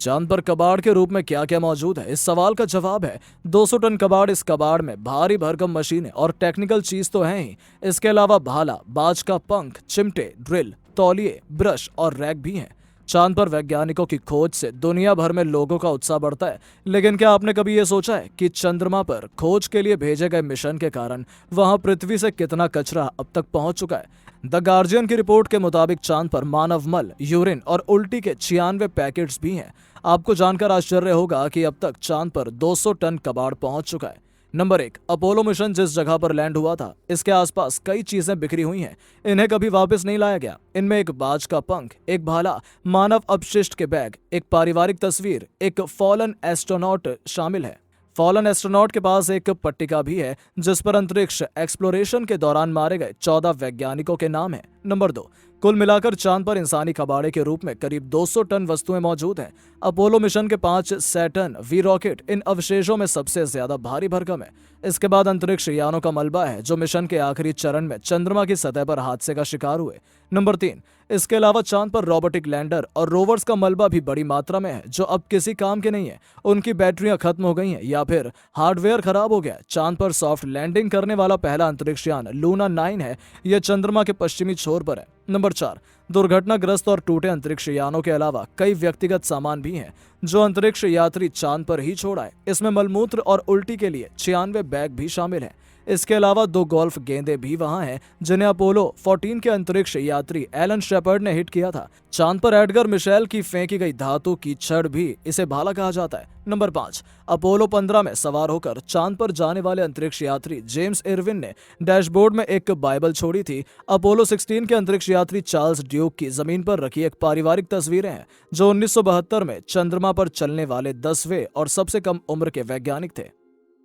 चांद पर कबाड़ के रूप में क्या क्या मौजूद है? इस सवाल का जवाब है 200 टन कबाड़। इस कबाड़ में भारी भरकम मशीनें और टेक्निकल चीज तो है ही, इसके अलावा भाला, बाज का पंख, चिमटे, ड्रिल, तौलिए, ब्रश और रैक भी हैं। चांद पर वैज्ञानिकों की खोज से दुनिया भर में लोगों का उत्साह बढ़ता है, लेकिन क्या आपने कभी ये सोचा है कि चंद्रमा पर खोज के लिए भेजे गए मिशन के कारण वहां पृथ्वी से कितना कचरा अब तक पहुंच चुका है? द गार्जियन की रिपोर्ट के मुताबिक चांद पर मानव मल, यूरिन और उल्टी के 96 पैकेट्स भी हैं। आपको जानकर आश्चर्य होगा कि अब तक चांद पर 200 टन कबाड़ पहुंच चुका है। नंबर 1, अपोलो मिशन जिस जगह पर लैंड हुआ था, इसके आसपास कई चीजें बिखरी हुई हैं। इन्हें कभी वापस नहीं लाया गया। इनमें एक बाज का पंख, एक भाला, मानव अपशिष्ट के बैग, एक पारिवारिक तस्वीर, एक फॉलन एस्ट्रोनॉट शामिल है। फॉलन एस्ट्रोनॉट के पास एक पट्टिका भी है जिस पर अंतरिक्ष एक्सप्लोरेशन के दौरान मारे गए 14 वैज्ञानिकों के नाम हैं। नंबर 2, कुल मिलाकर चांद पर इंसानी कबाड़े के रूप में करीब 200 टन वस्तुएं मौजूद हैं। अपोलो मिशन के 5 सैटर्न वी रॉकेट इन अवशेषों में सबसे ज्यादा भारी भरकम है। इसके बाद अंतरिक्ष यानों का मलबा है जो मिशन के आखिरी चरण में चंद्रमा की सतह पर हादसे का शिकार हुए। नंबर 3, इसके अलावा चांद पर रोबोटिक लैंडर और रोवर्स का मलबा भी बड़ी मात्रा में है जो अब किसी काम के नहीं है। उनकी बैटरियां खत्म हो गई हैं या फिर हार्डवेयर खराब हो गया। चांद पर सॉफ्ट लैंडिंग करने वाला पहला अंतरिक्ष यान लूना 9 है। यह चंद्रमा के पश्चिमी छोर पर है। नंबर 4, दुर्घटनाग्रस्त और टूटे अंतरिक्ष यानों के अलावा कई व्यक्तिगत सामान भी हैं जो अंतरिक्ष यात्री चांद पर ही छोड़ा है। इसमें मलमूत्र और उल्टी के लिए 96 बैग भी शामिल हैं। इसके अलावा 2 गोल्फ गेंदें भी वहां हैं जिन्हें अपोलो 14 के अंतरिक्ष यात्री एलन शेपर्ड ने हिट किया था। चांद पर एडगर मिशेल की फेंकी गई धातु की छड़ भी इसे भाला कहा जाता है। नंबर 5, अपोलो 15 में सवार होकर चांद पर जाने वाले अंतरिक्ष यात्री जेम्स इरविन ने डैशबोर्ड में एक बाइबल छोड़ी थी। अपोलो 16 के अंतरिक्ष यात्री चार्ल्स ड्यूक की जमीन पर रखी एक पारिवारिक तस्वीरें हैं जो 1972 में चंद्रमा पर चलने वाले 10वें और सबसे कम उम्र के वैज्ञानिक थे।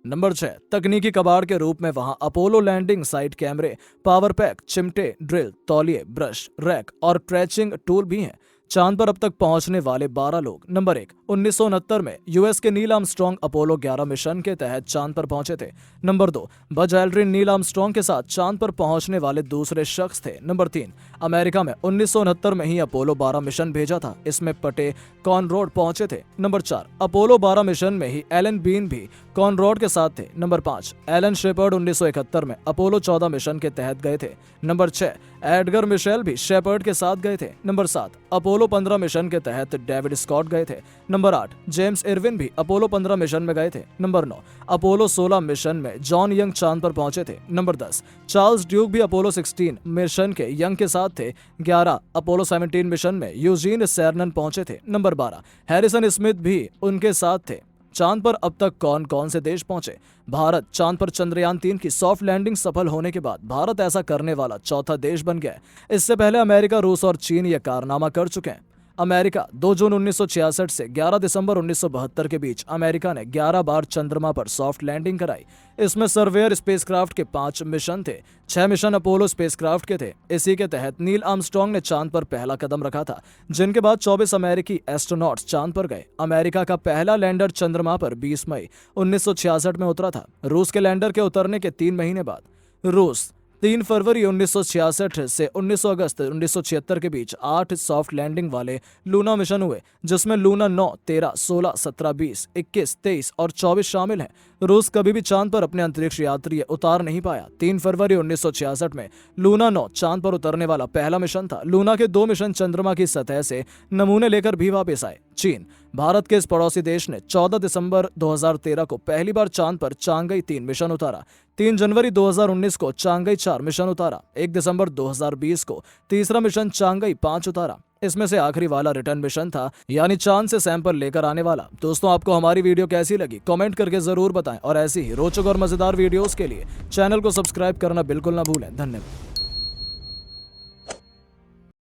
नंबर 6, तकनीकी कबाड़ के रूप में वहां अपोलो लैंडिंग साइट कैमरे, पावर पैक, चिमटे, ड्रिल, तौलिए, ब्रश, रैक और ट्रेचिंग टूल भी हैं। चांद पर अब तक पहुंचने वाले 12 लोग। नंबर 1, 1969 में यूएस के नील आर्मस्ट्रांग अपोलो 11 मिशन के तहत चांद पर पहुंचे थे। Number 2, Buzz Aldrin Neil Armstrong के साथ चांद पर पहुंचने वाले दूसरे शख्स थे। नंबर 3, अमेरिका में 1969 में ही अपोलो 12 मिशन भेजा था। इसमें पटे कॉनरोड पहुंचे थे। नंबर 4, अपोलो 12 मिशन में ही एलन बीन भी कॉनरोड के साथ थे। नंबर 5, एलन शेपर्ड 1971 में अपोलो 14 मिशन के तहत गए थे। नंबर 6, एडगर मिशेल भी शेपर्ड के साथ गए थे। नंबर 7, अपोलो 15 मिशन के तहत डेविड स्कॉट गए थे। नंबर 8, जेम्स इरविन भी अपोलो 15 मिशन में गए थे। नंबर 9, अपोलो 16 मिशन में जॉन यंग चांद पर पहुंचे थे। नंबर 10, चार्ल्स ड्यूक भी अपोलो 16 मिशन के यंग के साथ थे। 11, अपोलो 17 मिशन में यूजीन सेरनन पहुंचे थे। नंबर 12, हैरिसन स्मिथ भी उनके साथ थे। चांद पर अब तक कौन कौन से देश पहुंचे? भारत। चांद पर चंद्रयान 3 की सॉफ्ट लैंडिंग सफल होने के बाद भारत ऐसा करने वाला चौथा देश बन गया है। इससे पहले अमेरिका, रूस और चीन ये कारनामा कर चुके हैं। अमेरिका 2 जून 1966 से 11 दिसंबर 1972 के बीच अमेरिका ने 11 बार चंद्रमा पर सॉफ्ट लैंडिंग कराई। इसमें सर्वेयर स्पेसक्राफ्ट के 5 मिशन थे। 6 मिशन अपोलो स्पेसक्राफ्ट के थे। इसी के तहत नील आर्मस्ट्रांग ने चांद पर पहला कदम रखा था, जिनके बाद 24 अमेरिकी एस्ट्रोनॉट्स चांद पर गए। अमेरिका का पहला लैंडर चंद्रमा पर 20 मई 1966 में उतरा था। रूस के लैंडर के उतरने के 3 महीने बाद रूस 3 फरवरी 1966 से 19 अगस्त 1976 के बीच 8 सॉफ्ट लैंडिंग वाले लूना मिशन हुए, जिसमें लूना 9, 13, 16, 17, 20, 21, 23 और 24 शामिल हैं। रूस कभी भी चांद पर अपने अंतरिक्ष यात्री उतार नहीं पाया। 3 फरवरी 1966 में लूना 9 चांद पर उतरने वाला पहला मिशन था। लूना के 2 मिशन चंद्रमा की सतह से नमूने लेकर भी वापस आए। चीन। भारत के इस पड़ोसी देश ने 14 दिसंबर 2013 को पहली बार चांद पर चांगई 3 मिशन उतारा। 3 जनवरी 2019 को चांगई 4 मिशन उतारा। 1 दिसंबर 2020 को तीसरा मिशन चांगई 5 उतारा। इसमें से आखिरी वाला रिटर्न मिशन था, यानी चांद से सैंपल लेकर आने वाला। दोस्तों, आपको हमारी वीडियो कैसी लगी कमेंट करके जरूर बताएं और ऐसी ही रोचक और मजेदार वीडियोस के लिए चैनल को सब्सक्राइब करना बिल्कुल ना भूलें। धन्यवाद।